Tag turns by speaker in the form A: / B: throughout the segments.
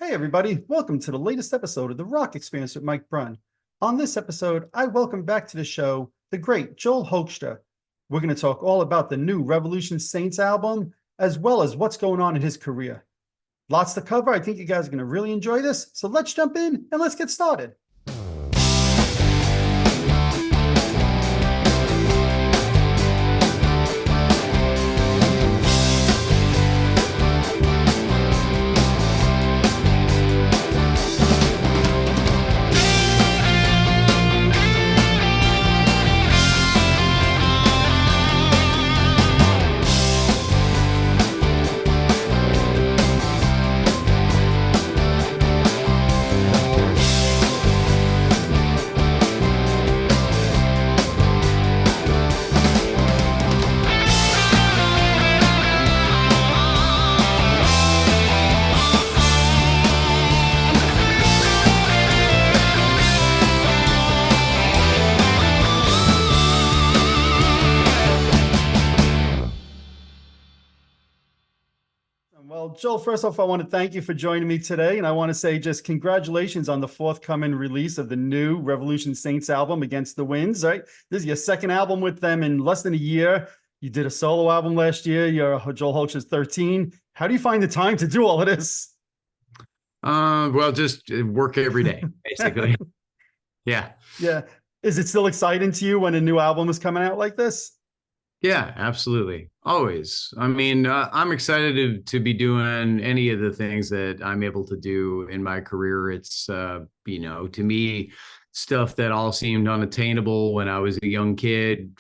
A: Hey, everybody. Welcome to the latest episode of the Rock Experience with Mike Brunn. On this episode, I welcome back to the show the great Joel Hoekstra. We're going to talk all about the new Revolution Saints album, as well as what's going on in his career. Lots to cover. I think you guys are going to really enjoy this. So let's jump in and let's get started. Well, Joel, first off, I want to thank you for joining me today. And I want to say just congratulations on the forthcoming release of the new Revolution Saints album, Against the Winds, right? This is your second album with them in less than a year. You did a solo album last year. You're Joel Hoekstra's 13. How do you find the time to do all of this?
B: Well, just work every day, basically. Yeah.
A: Yeah. Is it still exciting to you when a new album is coming out like this?
B: Yeah, absolutely. Always. I mean, I'm excited to be doing any of the things that I'm able to do in my career. It's, to me, stuff that all seemed unattainable when I was a young kid,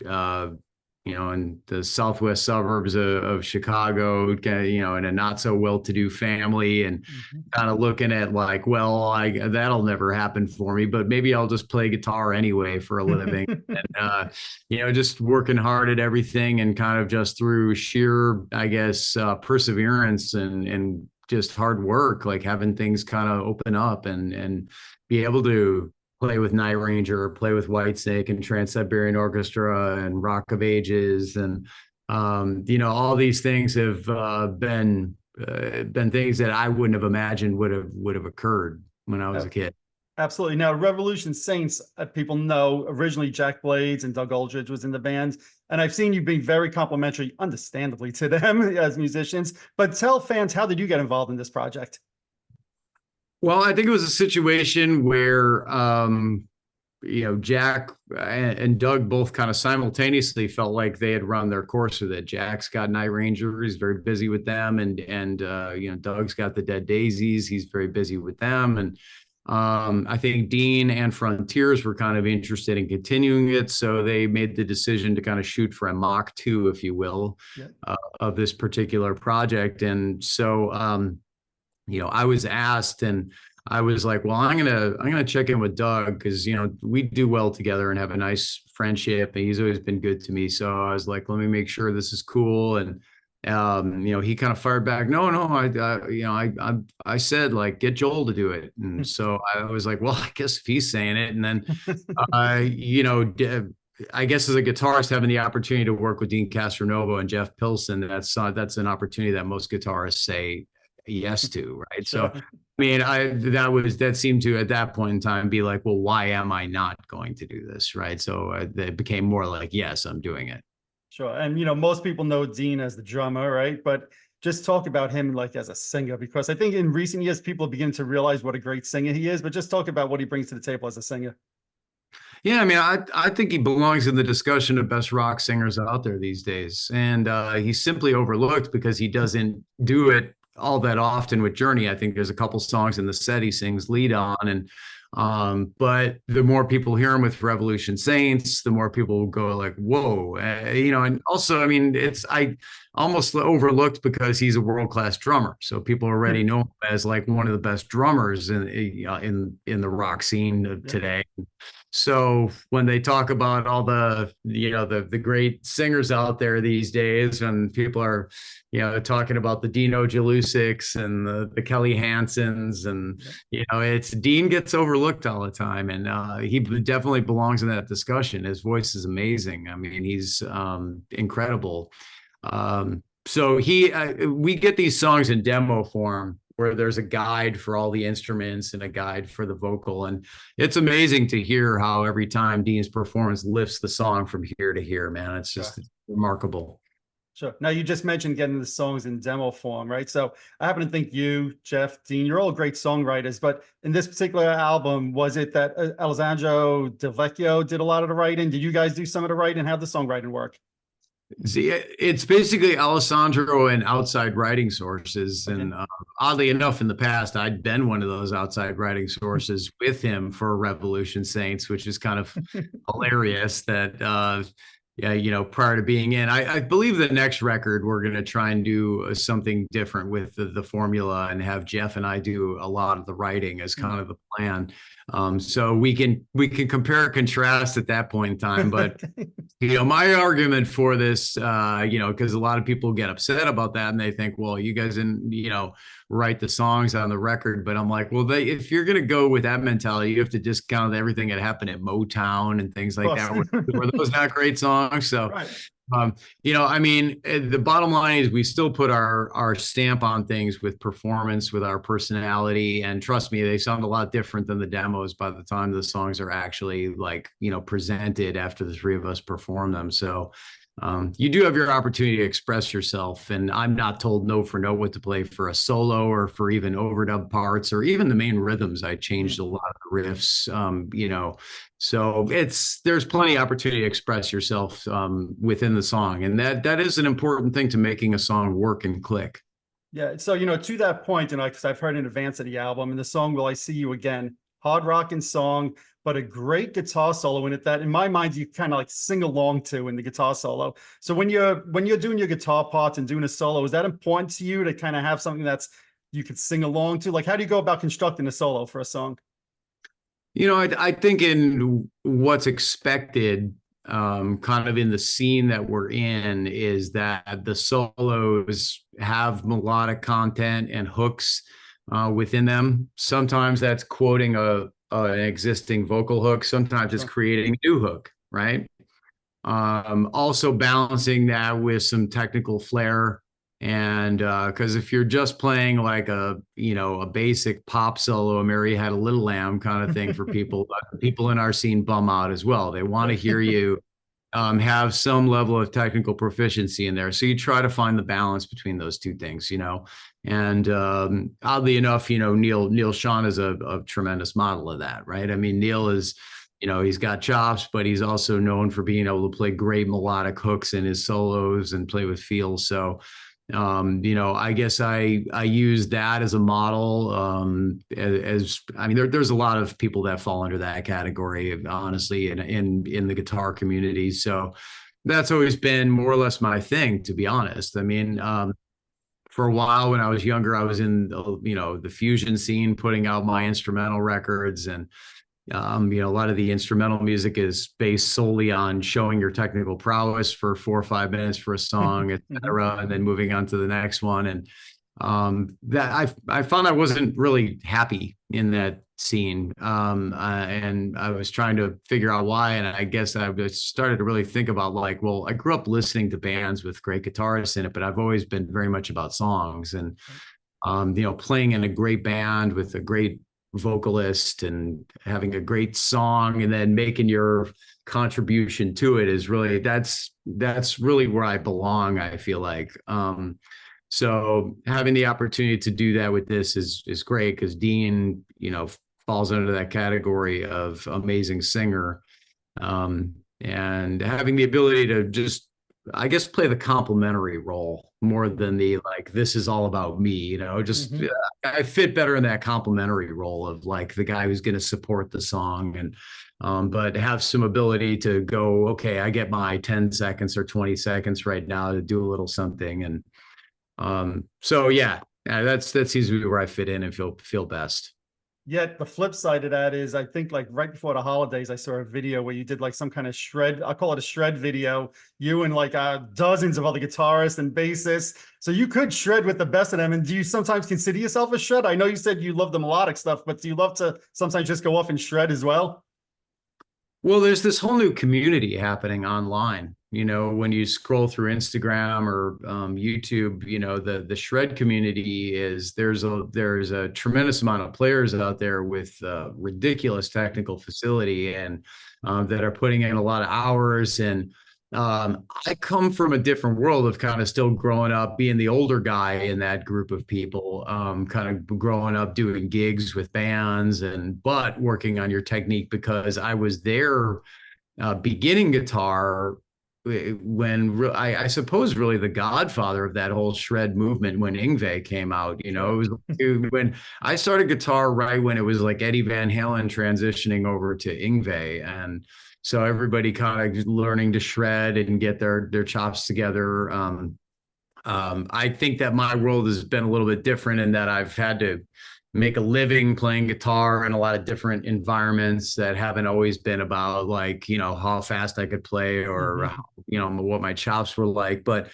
B: in the southwest suburbs of Chicago, in a not so well-to-do family, and kind of looking at like, well, that'll never happen for me, but maybe I'll just play guitar anyway for a living. And, just working hard at everything, and kind of just through sheer, I guess, perseverance and just hard work, like having things kind of open up and be able to play with Night Ranger, play with Whitesnake and Trans-Siberian Orchestra and Rock of Ages. And, all these things have been things that I wouldn't have imagined would have occurred when I was a kid.
A: Absolutely. Now, Revolution Saints, people know originally Jack Blades and Doug Aldridge was in the band. And I've seen you being very complimentary, understandably, to them as musicians. But tell fans, how did you get involved in this project?
B: Well, I think it was a situation where, Jack and Doug both kind of simultaneously felt like they had run their course with it. Jack's got Night Ranger. He's very busy with them. And Doug's got the Dead Daisies. He's very busy with them. And I think Dean and Frontiers were kind of interested in continuing it. So they made the decision to kind of shoot for a Mach 2, if you will, of this particular project. And so, I was asked, and I was like, well, I'm gonna check in with Doug, because we do well together and have a nice friendship, and he's always been good to me. So I was like, let me make sure this is cool. And he kind of fired back, no, I said, like, get Joel to do it. And so I was like, well, I guess if he's saying it. And then I guess as a guitarist, having the opportunity to work with Dean Castronovo and Jeff Pilson, that's an opportunity that most guitarists say yes to, right? So I mean, that seemed to at that point in time be like, well, why am I not going to do this, right? So it became more like, yes, I'm doing it.
A: Sure. And most people know Dean as the drummer, right? But just talk about him like as a singer, because I think in recent years people begin to realize what a great singer he is. But just talk about what he brings to the table as a singer.
B: Yeah, I mean, I think he belongs in the discussion of best rock singers out there these days, and he's simply overlooked because he doesn't do it all that often with Journey. I think there's a couple songs in the set he sings lead on, and but the more people hear him with Revolution Saints, the more people will go like, whoa, and also, I mean, I almost overlooked because he's a world-class drummer. So people already know him as like one of the best drummers in the rock scene today. So when they talk about all the great singers out there these days, and people are, talking about the Dino Jalusics and the Kelly Hansons, and, it's Dean gets overlooked all the time. And he definitely belongs in that discussion. His voice is amazing. I mean, he's incredible. So we get these songs in demo form where there's a guide for all the instruments and a guide for the vocal. And it's amazing to hear how every time Dean's performance lifts the song from here to here, man. It's
A: Sure.
B: just remarkable.
A: Sure. Now you just mentioned getting the songs in demo form, right? So I happen to think you, Jeff, Dean, you're all great songwriters, but in this particular album, was it that Alessandro Del Vecchio did a lot of the writing? Did you guys do some of the writing? How'd the songwriting work?
B: See, it's basically Alessandro and outside writing sources.
A: Okay.
B: And oddly enough, in the past, I'd been one of those outside writing sources with him for Revolution Saints, which is kind of hilarious that, yeah, prior to being in, I believe the next record, we're going to try and do something different with the formula and have Jeff and I do a lot of the writing as kind of the plan. So we can compare and contrast at that point in time. But my argument for this, because a lot of people get upset about that and they think, well, you guys didn't, write the songs on the record. But I'm like, well, if you're going to go with that mentality, you have to discount everything that happened at Motown and things like that. Were those not great songs? So,
A: right.
B: The bottom line is we still put our stamp on things with performance, with our personality. And trust me, they sound a lot different than the demos by the time the songs are actually presented after the three of us perform them. So you do have your opportunity to express yourself. And I'm not told no for no what to play for a solo or for even overdub parts or even the main rhythms. I changed a lot of the riffs, so there's plenty of opportunity to express yourself within the song. And that is an important thing to making a song work and click.
A: Yeah. So, to that point, because I've heard in advance of the album and the song, Will I See You Again, hard rocking song, but a great guitar solo in it that in my mind, you kind of sing along to in the guitar solo. So when you're doing your guitar parts and doing a solo, is that important to you to kind of have something that's you could sing along to? How do you go about constructing a solo for a song?
B: I think in what's expected, kind of in the scene that we're in, is that the solos have melodic content and hooks within them. Sometimes that's quoting an existing vocal hook. Sometimes it's creating a new hook, right? Also balancing that with some technical flair. And because if you're just playing a basic pop solo, a Mary Had a Little Lamb kind of thing for people, people in our scene bum out as well. They want to hear you have some level of technical proficiency in there. So you try to find the balance between those two things, and oddly enough, Neil Sean is a tremendous model of that, right? I mean, Neil is, he's got chops, but he's also known for being able to play great melodic hooks in his solos and play with feel. So, I guess I use that as a model. There's a lot of people that fall under that category, honestly, in the guitar community. So that's always been more or less my thing, to be honest. I mean, for a while when I was younger, I was in the fusion scene, putting out my instrumental records, and a lot of the instrumental music is based solely on showing your technical prowess for 4 or 5 minutes for a song, et cetera, and then moving on to the next one. And that I found I wasn't really happy in that scene, and I was trying to figure out why. And I guess I started to really think about well, I grew up listening to bands with great guitarists in it, but I've always been very much about songs and playing in a great band with a great vocalist and having a great song and then making your contribution to it is really that's really where I belong, I feel like. So having the opportunity to do that with this is great, because Dean falls under that category of amazing singer, and having the ability to just, I guess, play the complimentary role more than the this is all about me, I fit better in that complimentary role of the guy who's going to support the song, and but have some ability to go, okay, I get my 10 seconds or 20 seconds right now to do a little something. And so yeah, that seems to be where I fit in and feel best.
A: Yet the flip side of that is, I think right before the holidays, I saw a video where you did some kind of shred. I call it a shred video. You and dozens of other guitarists and bassists. So you could shred with the best of them. And do you sometimes consider yourself a shred? I know you said you love the melodic stuff, but do you love to sometimes just go off and shred as well?
B: Well, there's this whole new community happening online, when you scroll through Instagram or YouTube, the shred community is there's a tremendous amount of players out there with ridiculous technical facility and that are putting in a lot of hours. And I come from a different world of kind of still growing up, being the older guy in that group of people, kind of growing up doing gigs with bands but working on your technique because I was there beginning guitar when I suppose really the godfather of that whole shred movement when Yngwie came out. It was when I started guitar right when it was like Eddie Van Halen transitioning over to Yngwie, and so everybody kind of learning to shred and get their chops together. I think that my world has been a little bit different in that I've had to make a living playing guitar in a lot of different environments that haven't always been about like, how fast I could play or, what my chops were like. But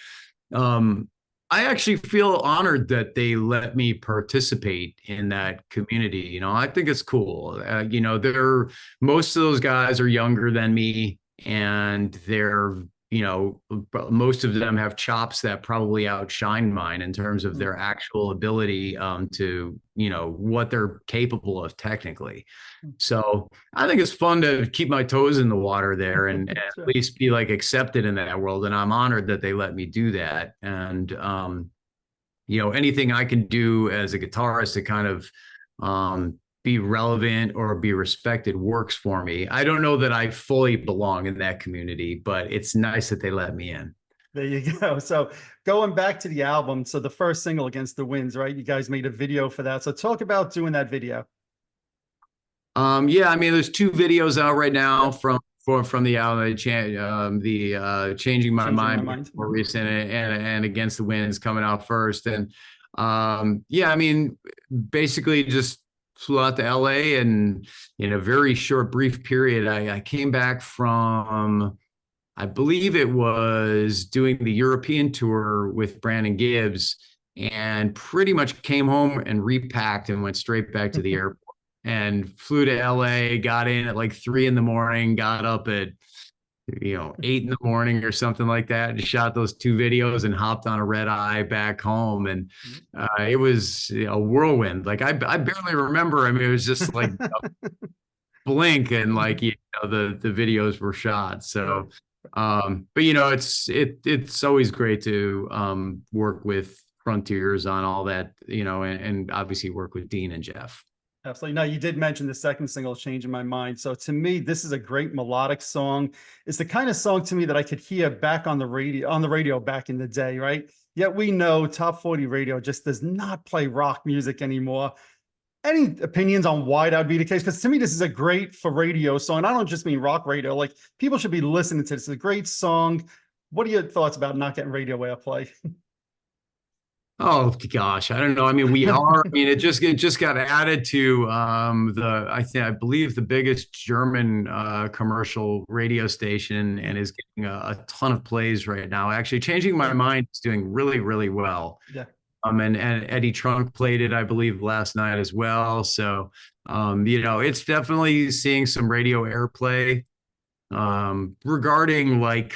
B: I actually feel honored that they let me participate in that community. I think it's cool. Most of those guys are younger than me and they're most of them have chops that probably outshine mine in terms of their actual ability to, what they're capable of technically. So I think it's fun to keep my toes in the water there and at least be like accepted in that world. And I'm honored that they let me do that. And, anything I can do as a guitarist to kind of be relevant or be respected works for me. I don't know that I fully belong in that community, but it's nice that they let me in.
A: There you go. So going back to the album, so the first single, Against the Winds, right? You guys made a video for that. So talk about doing that video.
B: Yeah, I mean, there's two videos out right now from the album, Changing My Mind, more recent, and Against the Winds coming out first. And yeah, I mean, basically just flew out to LA and in a very short, brief period, I came back from, I believe it was doing the European tour with Brandon Gibbs, and pretty much came home and repacked and went straight back to the airport and flew to LA, got in at like 3 a.m, got up at 8 a.m or something like that, and shot those two videos and hopped on a red eye back home. And it was a whirlwind. Like I barely remember. I mean, it was just like blink and like, the videos were shot. So, but it's always great to work with Frontiers on all that, and obviously work with Dean and Jeff.
A: Absolutely. Now, you did mention the second single, Changing My Mind. So to me, this is a great melodic song. It's the kind of song to me that I could hear back on the radio back in the day, right? Yet we know Top 40 radio just does not play rock music anymore. Any opinions on why that would be the case? Because to me, this is a great for radio song. I don't just mean rock radio. Like, people should be listening to this. It's a great song. What are your thoughts about not getting radio airplay?
B: Oh gosh, I don't know. I mean, we are. I mean, it just got added to I believe the biggest German commercial radio station, and is getting a ton of plays right now. Actually, Changing My Mind is doing really, really well.
A: Yeah.
B: And Eddie Trunk played it, I believe, last night as well. So, it's definitely seeing some radio airplay. Regarding like,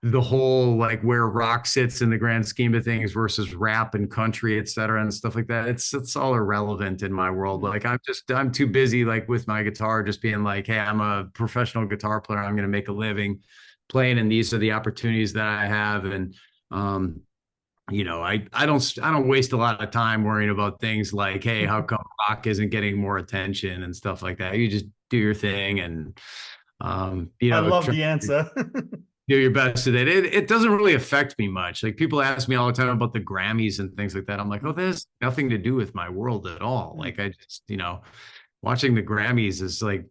B: the whole like where rock sits in the grand scheme of things versus rap and country, et cetera, and stuff like that. It's all irrelevant in my world. Like I'm too busy like with my guitar, just being like, hey, I'm a professional guitar player. I'm going to make a living playing, and these are the opportunities that I have. And I don't waste a lot of time worrying about things like, hey, how come rock isn't getting more attention and stuff like that. You just do your thing, and
A: I love the answer.
B: Do your best at it. It doesn't really affect me much. Like, people ask me all the time about the Grammys and things like that. I'm like, oh, that has nothing to do with my world at all. Like, I just, watching the Grammys is like,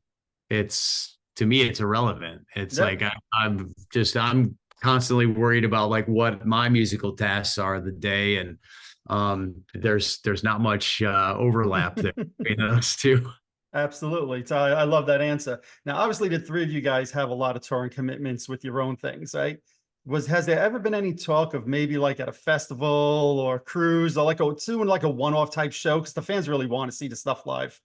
B: to me, it's irrelevant. It's like, I'm constantly worried about like what my musical tasks are the day. And there's not much overlap there between those two.
A: Absolutely. So I love that answer. Now, obviously, the three of you guys have a lot of touring commitments with your own things, right? Has there ever been any talk of maybe like at a festival or cruise or like doing like a one-off type show? Because the fans really want to see the stuff live.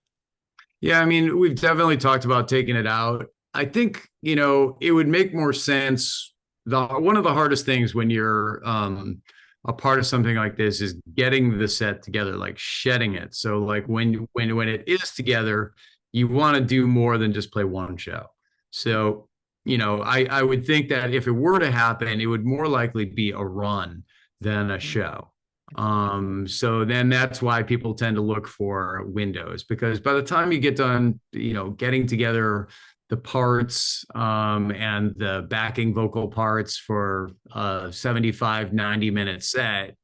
B: Yeah, I mean, we've definitely talked about taking it out. I think, it would make more sense. One of the hardest things when you're a part of something like this is getting the set together, like shedding it. So like when it is together, you want to do more than just play one show. So, I would think that if it were to happen, it would more likely be a run than a show. So then that's why people tend to look for windows, because by the time you get done, getting together the parts and the backing vocal parts for a 75, 90-minute set,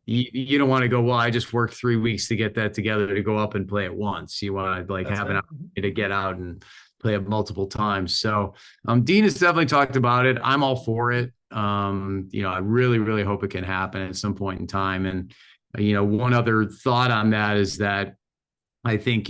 B: you don't want to go, well, I just worked 3 weeks to get that together to go up and play it once. You want to like
A: That's
B: have an
A: right.
B: opportunity to get out and play it multiple times. So Dean has definitely talked about it. I'm all for it. I really, really hope it can happen at some point in time. And, one other thought on that is that I think,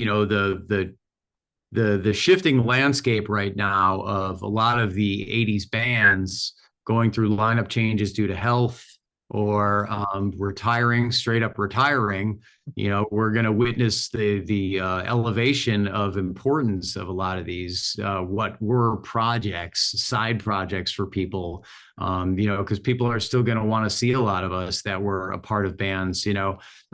B: the shifting landscape right now of a lot of the 80s bands going through lineup changes due to health or retiring, straight up retiring, we're going to witness the elevation of importance of a lot of these what were projects, side projects for people, because people are still going to want to see a lot of us that were a part of bands.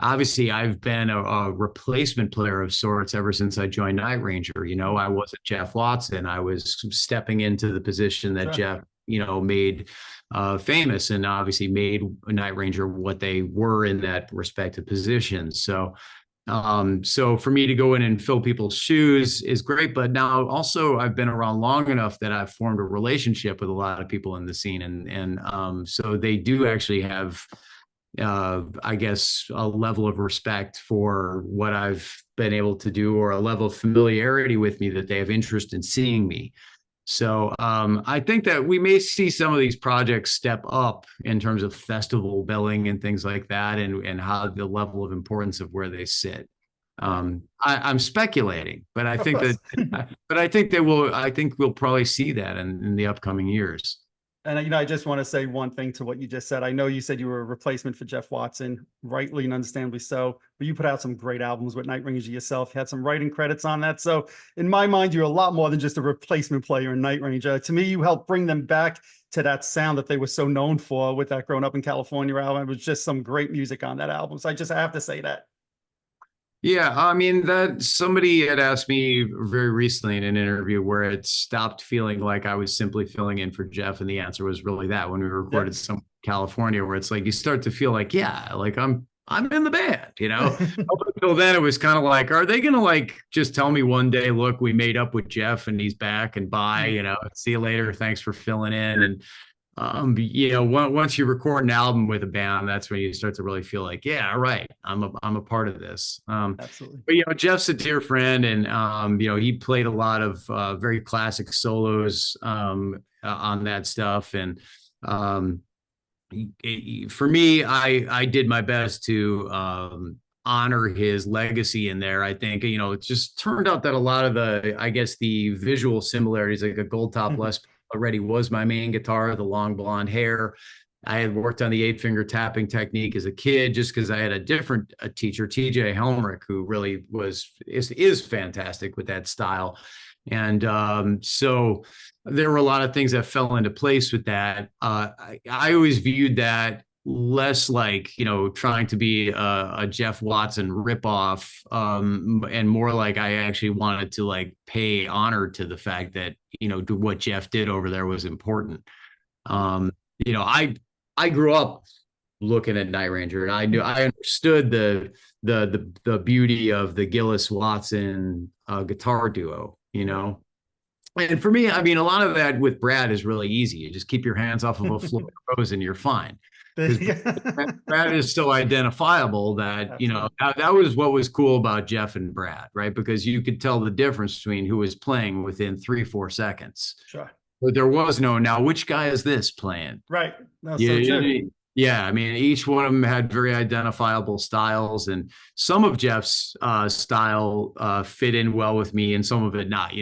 B: Obviously I've been a replacement player of sorts ever since I joined Night Ranger. I wasn't Jeff Watson. I was stepping into the position that
A: Sure.
B: Jeff, made famous, and obviously made Night Ranger what they were in that respective position. So for me to go in and fill people's shoes is great, but now also I've been around long enough that I've formed a relationship with a lot of people in the scene, and so they do actually have, I guess, a level of respect for what I've been able to do, or a level of familiarity with me that they have interest in seeing me. So I think that we may see some of these projects step up in terms of festival billing and things like that, and how the level of importance of where they sit. I'm speculating, but I
A: Of
B: think
A: course.
B: I think we'll probably see that in the upcoming years.
A: And I just want to say one thing to what you just said. I know you said you were a replacement for Jeff Watson, rightly and understandably so, but you put out some great albums with Night Ranger yourself. You had some writing credits on that. So in my mind, you're a lot more than just a replacement player in Night Ranger. To me, you helped bring them back to that sound that they were so known for with that Growing Up in California album. It was just some great music on that album. So I have to say that.
B: Yeah, I mean, that somebody had asked me very recently in an interview where it stopped feeling like I was simply filling in for Jeff, and the answer was really that when we recorded some California, where it's like you start to feel like, yeah, like I'm in the band. Up until then, it was kind of like, are they gonna like just tell me one day, look, we made up with Jeff and he's back and bye, see you later, thanks for filling in. And once you record an album with a band, that's when you start to really feel like, yeah, all right, I'm a part of this.
A: Absolutely.
B: But Jeff's a dear friend, and he played a lot of very classic solos on that stuff. And for me, I did my best to honor his legacy in there. I think it just turned out that a lot of I guess the visual similarities, like a gold top Les already was my main guitar, the long blonde hair. I had worked on the 8-finger tapping technique as a kid, just because I had a teacher, TJ Helmrich, who really is fantastic with that style. And so there were a lot of things that fell into place with that. I always viewed that less like trying to be a Jeff Watson ripoff, and more like I actually wanted to like pay honor to the fact that what Jeff did over there was important. I grew up looking at Night Ranger, and I understood the beauty of the Gillis Watson guitar duo. And for me, I mean, a lot of that with Brad is really easy. You just keep your hands off of a Floyd Rose and you're fine. Because Brad is so identifiable that, that was what was cool about Jeff and Brad, right? Because you could tell the difference between who was playing within 3-4 seconds.
A: Sure.
B: But there was no, now which guy is this playing?
A: Right. No, so true.
B: Yeah, I mean, each one of them had very identifiable styles, and some of Jeff's style fit in well with me, and some of it not.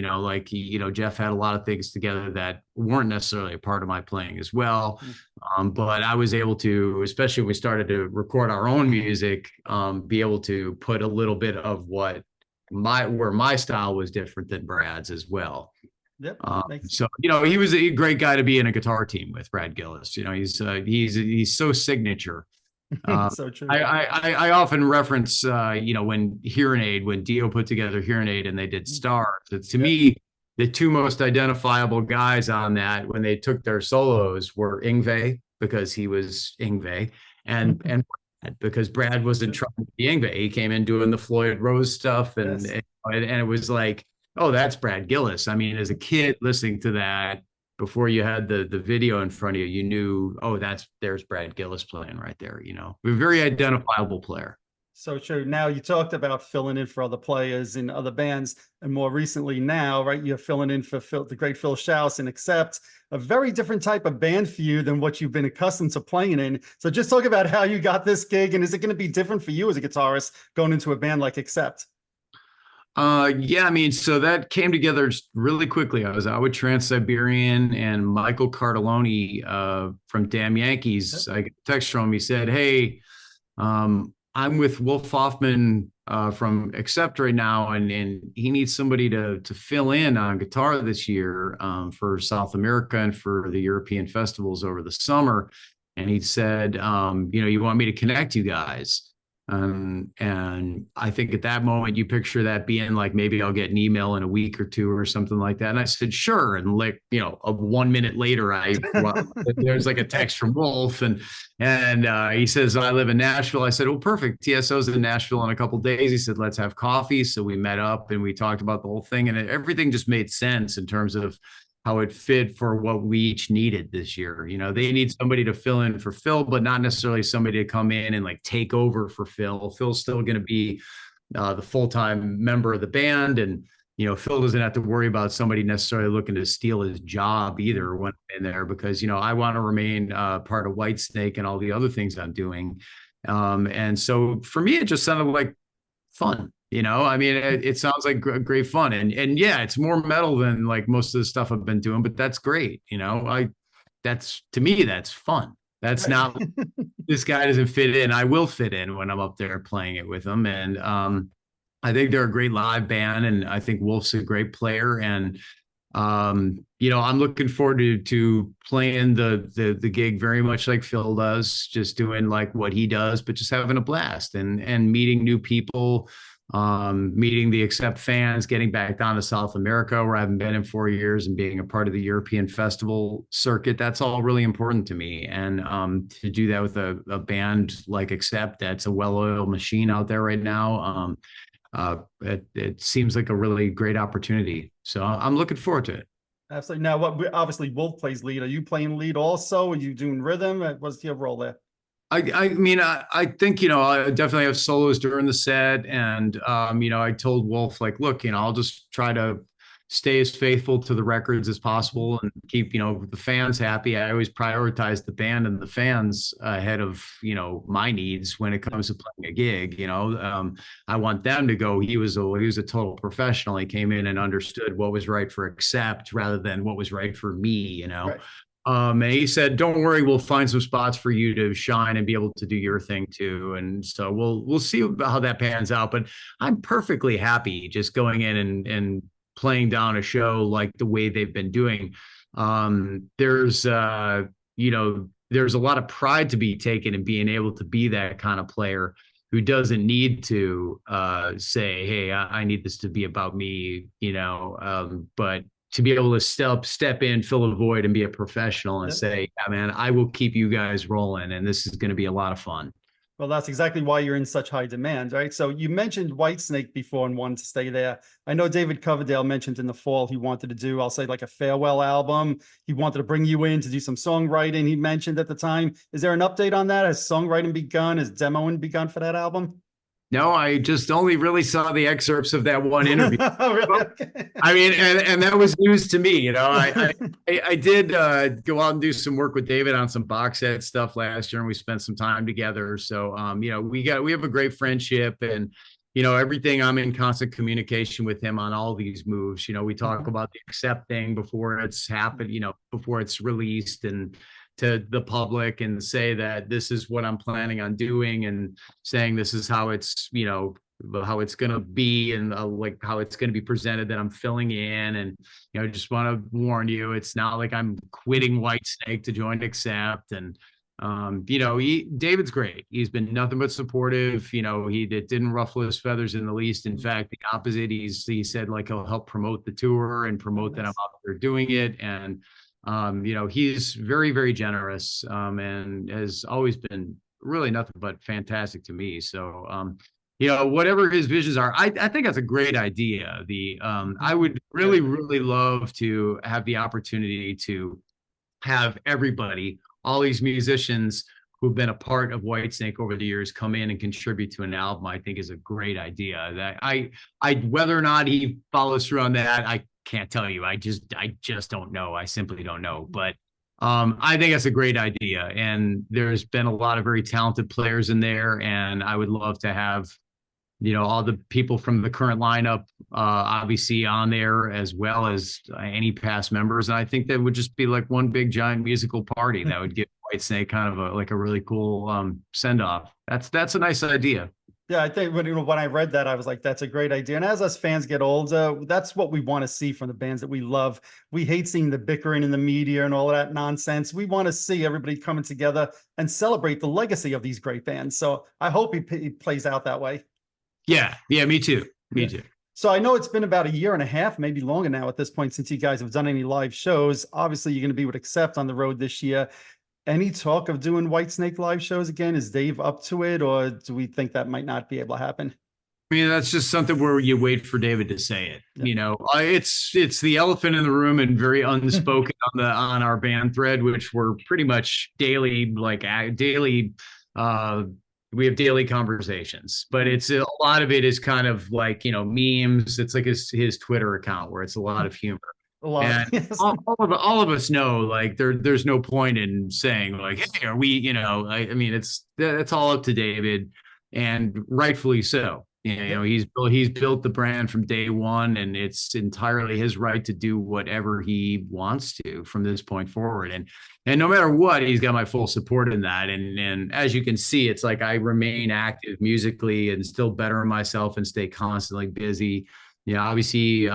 B: Jeff had a lot of things together that weren't necessarily a part of my playing as well. But I was able to, especially when we started to record our own music, be able to put a little bit of where my style was different than Brad's as well.
A: Yep. Makes
B: So he was a great guy to be in a guitar team with, Brad Gillis. He's so signature.
A: so true.
B: I often reference when Dio put together Hearing Aid and they did Stars. It's, to
A: Yep.
B: me, the two most identifiable guys on that when they took their solos were Yngwie, because he was Yngwie, and Brad, because Brad wasn't trying to be Yngwie. He came in doing the Floyd Rose stuff, and
A: Yes.
B: it was like, oh, that's Brad Gillis. I mean, as a kid listening to that, before you had the video in front of you, you knew, oh, there's Brad Gillis playing right there. A very identifiable player.
A: So true. Now you talked about filling in for other players in other bands, and more recently now, right? You're filling in for the great Phil Schaus and Accept, a very different type of band for you than what you've been accustomed to playing in. So just talk about how you got this gig, and is it going to be different for you as a guitarist going into a band like Accept?
B: Yeah, I mean, so that came together really quickly. I was out with Trans-Siberian, and Michael Cardelloni from Damn Yankees. I got a text from him. He said, "Hey, I'm with Wolf Hoffman from Accept right now, and he needs somebody to fill in on guitar this year for South America and for the European festivals over the summer." And he said, "You want me to connect you guys?" And I think at that moment you picture that being like, maybe I'll get an email in a week or two or something like that. And I said, sure. And like, 1 minute later, there's like a text from Wolf, and he says, I live in Nashville. I said, well, perfect. TSO's in Nashville in a couple of days. He said, let's have coffee. So we met up and we talked about the whole thing, and everything just made sense in terms of how it fit for what we each needed this year. They need somebody to fill in for Phil, but not necessarily somebody to come in and like take over for Phil. Phil's still going to be the full-time member of the band. And, Phil doesn't have to worry about somebody necessarily looking to steal his job either when I'm in there, because, I want to remain part of Whitesnake and all the other things I'm doing. And so for me, it just sounded like fun. I mean, it sounds like great fun, and yeah, it's more metal than like most of the stuff I've been doing, but that's great. To me, that's fun. That's
A: Right.
B: not, this guy doesn't fit in. I will fit in when I'm up there playing it with them. And I think they're a great live band, and I think Wolf's a great player. And I'm looking forward to playing the gig very much like Phil does, just doing like what he does, but just having a blast and meeting new people, meeting the Accept fans, getting back down to South America where I haven't been in 4 years, and being a part of the European festival circuit. That's all really important to me. And to do that with a band like Accept, that's a well-oiled machine out there right now. It seems like a really great opportunity. So I'm looking forward to it.
A: Absolutely. Now, obviously Wolf plays lead. Are you playing lead also? Are you doing rhythm? What's your role there?
B: I mean, I think, I definitely have solos during the set. And, I told Wolf, like, look, I'll just try to stay as faithful to the records as possible and keep, the fans happy. I always prioritize the band and the fans ahead of, my needs when it comes to playing a gig. I want them to go. He was a total professional. He came in and understood what was right for Accept rather than what was right for me,
A: Right.
B: And he said, don't worry, we'll find some spots for you to shine and be able to do your thing too. And so we'll see how that pans out. But I'm perfectly happy just going in and playing down a show like the way they've been doing. There's a lot of pride to be taken in being able to be that kind of player who doesn't need to say, hey, I need this to be about me, but to be able to step in, fill a void, and be a professional and
A: Yep.
B: say, yeah, man, I will keep you guys rolling, and this is going to be a lot of fun.
A: Well, that's exactly why you're in such high demand, right? So you mentioned Whitesnake before and wanted to stay there. I know David Coverdale mentioned in the fall he wanted to do, I'll say, like a farewell album. He wanted to bring you in to do some songwriting, he mentioned at the time. Is there an update on that? Has songwriting begun? Has demoing begun for that album?
B: No, I just only really saw the excerpts of that one interview.
A: Really? Okay.
B: I mean, and that was news to me. I did go out and do some work with David on some box set stuff last year, and we spent some time together. So, we have a great friendship, and everything. I'm in constant communication with him on all these moves. We talk about the Accept thing before it's happened, before it's released and to the public, and say that this is what I'm planning on doing, and saying this is how it's how it's going to be and like how it's going to be presented that I'm filling in. And, just want to warn you, it's not like I'm quitting Whitesnake to join Accept. And, David's great. He's been nothing but supportive. He didn't ruffle his feathers in the least. In fact, the opposite. He said like he'll help promote the tour and promote that I'm out there doing it. And, he's very, very generous, and has always been really nothing but fantastic to me. So, whatever his visions are, I think that's a great idea. I would really, really love to have the opportunity to have everybody, all these musicians who've been a part of Whitesnake over the years, come in and contribute to an album. I think is a great idea. That whether or not he follows through on that, I can't tell you. I just don't know. I simply don't know. But I think that's a great idea. And there's been a lot of very talented players in there, and I would love to have all the people from the current lineup, obviously on there, as well as any past members. And I think that would just be like one big giant musical party that would give Whitesnake kind of a really cool send off. That's a nice idea.
A: Yeah, I think when I read that, I was like, that's a great idea. And as us fans get older, that's what we want to see from the bands that we love. We hate seeing the bickering in the media and all of that nonsense. We want to see everybody coming together and celebrate the legacy of these great bands. So I hope he plays out that way.
B: Yeah, me too. Me too.
A: So I know it's been about a year and a half, maybe longer now at this point, since you guys have done any live shows. Obviously, you're going to be with Accept on the road this year. Any talk of doing Whitesnake live shows again? Is Dave up to it, or do we think that might not be able to happen?
B: I mean, that's just something where you wait for David to say it. Yeah. It's the elephant in the room and very unspoken on our band thread, which we're pretty much daily, we have daily conversations, but it's a lot of it is kind of like, memes. It's like his Twitter account where it's a lot of humor. And yes. all of us know, like there's no point in saying like, hey, are we, I mean, that's all up to David, and rightfully so. He's built the brand from day one, and it's entirely his right to do whatever he wants to from this point forward. And no matter what, he's got my full support in that. And as you can see, it's like I remain active musically and still better myself and stay constantly busy. Obviously,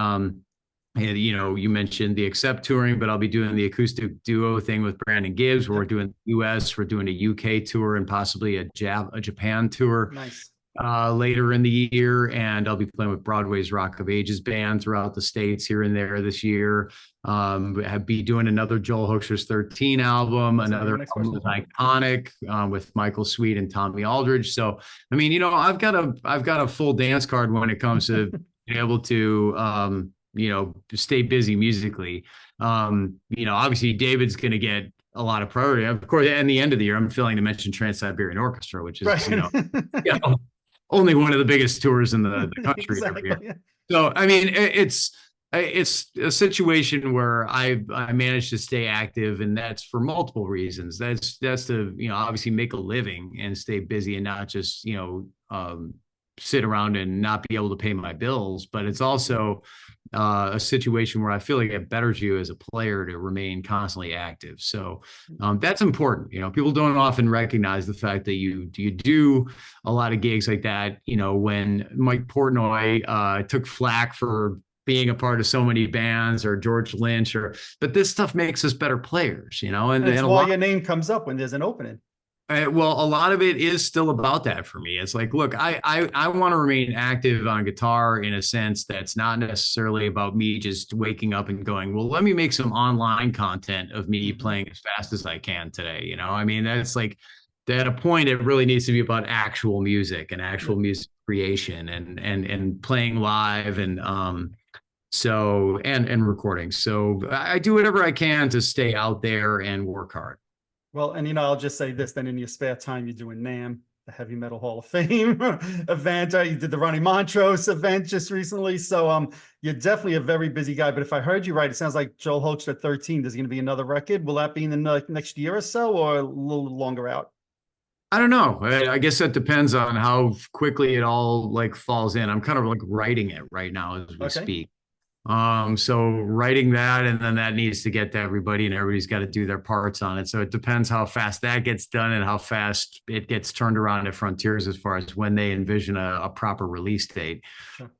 B: you mentioned the Accept touring, but I'll be doing the acoustic duo thing with Brandon Gibbs, where we're doing the US, we're doing a UK tour, and possibly a Japan tour.
A: Nice.
B: Later in the year, and I'll be playing with Broadway's Rock of Ages band throughout the States here and there this year. I'll be doing another Joel Hoekstra's 13 album, another album with Iconic, with Michael Sweet and Tommy Aldridge. So, I mean, I've got a full dance card when it comes to being able to, stay busy musically. Obviously David's going to get a lot of priority. Of course, at the end of the year, I'm failing to mention Trans-Siberian Orchestra, which is, right. Only one of the biggest tours in the country exactly. every year. So, I mean, it's a situation where I managed to stay active, and that's for multiple reasons. That's to, obviously make a living and stay busy and not just, sit around and not be able to pay my bills. But it's also a situation where I feel like it betters you as a player to remain constantly active. So that's important. People don't often recognize the fact that you do a lot of gigs like that. When Mike Portnoy took flack for being a part of so many bands, or George Lynch, but this stuff makes us better players, and
A: that's why your name comes up when there's an opening.
B: Well, a lot of it is still about that for me. It's like, look, I want to remain active on guitar in a sense that's not necessarily about me just waking up and going, well, let me make some online content of me playing as fast as I can today. I mean, that's like, at a point, it really needs to be about actual music and actual music creation and playing live and recording. So I do whatever I can to stay out there and work hard.
A: Well, and I'll just say this, then in your spare time, you're doing NAMM, the Heavy Metal Hall of Fame event. You did the Ronnie Montrose event just recently. So you're definitely a very busy guy. But if I heard you right, it sounds like Joel Hoekstra 13, there's going to be another record. Will that be in the next year or so, or a little longer out?
B: I don't know. I guess that depends on how quickly it all like falls in. I'm kind of like writing it right now as we speak. So writing that, and then that needs to get to everybody, and everybody's got to do their parts on it. So it depends how fast that gets done and how fast it gets turned around at Frontiers as far as when they envision a proper release date.
A: Sure.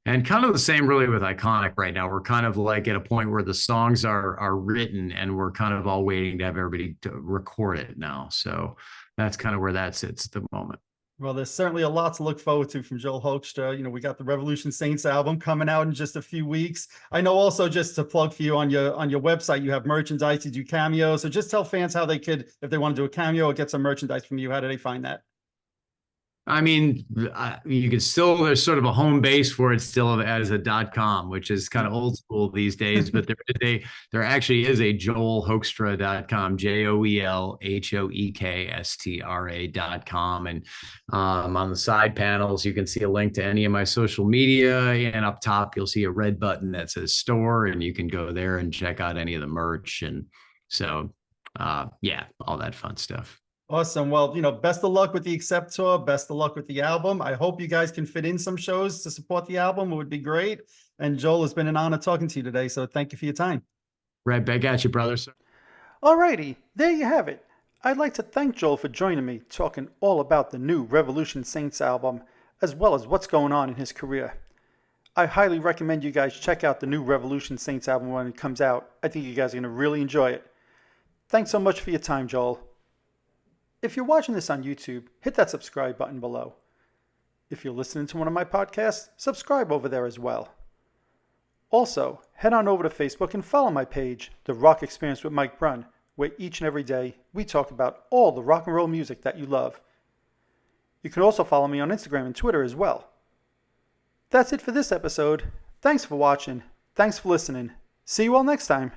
B: And kind of the same really with Iconic right now. We're kind of like at a point where the songs are written, and we're kind of all waiting to have everybody to record it now. So that's kind of where that sits at the moment.
A: Well, there's certainly a lot to look forward to from Joel Hoekstra. We got the Revolution Saints album coming out in just a few weeks. I know also, just to plug for you, on your website, you have merchandise, you do cameos. So just tell fans how they could, if they want to do a cameo or get some merchandise from you, how do they find that?
B: I mean, you can still, there's sort of a home base for it still as a .com, which is kind of old school these days, but there actually is a joelhoekstra.com, JOELHOEKSTRA.com. And on the side panels, you can see a link to any of my social media. And up top, you'll see a red button that says store, and you can go there and check out any of the merch. And so, yeah, all that fun stuff.
A: Awesome. Well, best of luck with the Accept tour. Best of luck with the album. I hope you guys can fit in some shows to support the album. It would be great. And Joel, it's been an honor talking to you today. So thank you for your time.
B: Right back at you, brothers.
A: All righty. There you have it. I'd like to thank Joel for joining me, talking all about the new Revolution Saints album, as well as what's going on in his career. I highly recommend you guys check out the new Revolution Saints album when it comes out. I think you guys are going to really enjoy it. Thanks so much for your time, Joel. If you're watching this on YouTube, hit that subscribe button below. If you're listening to one of my podcasts, subscribe over there as well. Also, head on over to Facebook and follow my page, The Rock Experience with Mike Brunn, where each and every day we talk about all the rock and roll music that you love. You can also follow me on Instagram and Twitter as well. That's it for this episode. Thanks for watching. Thanks for listening. See you all next time.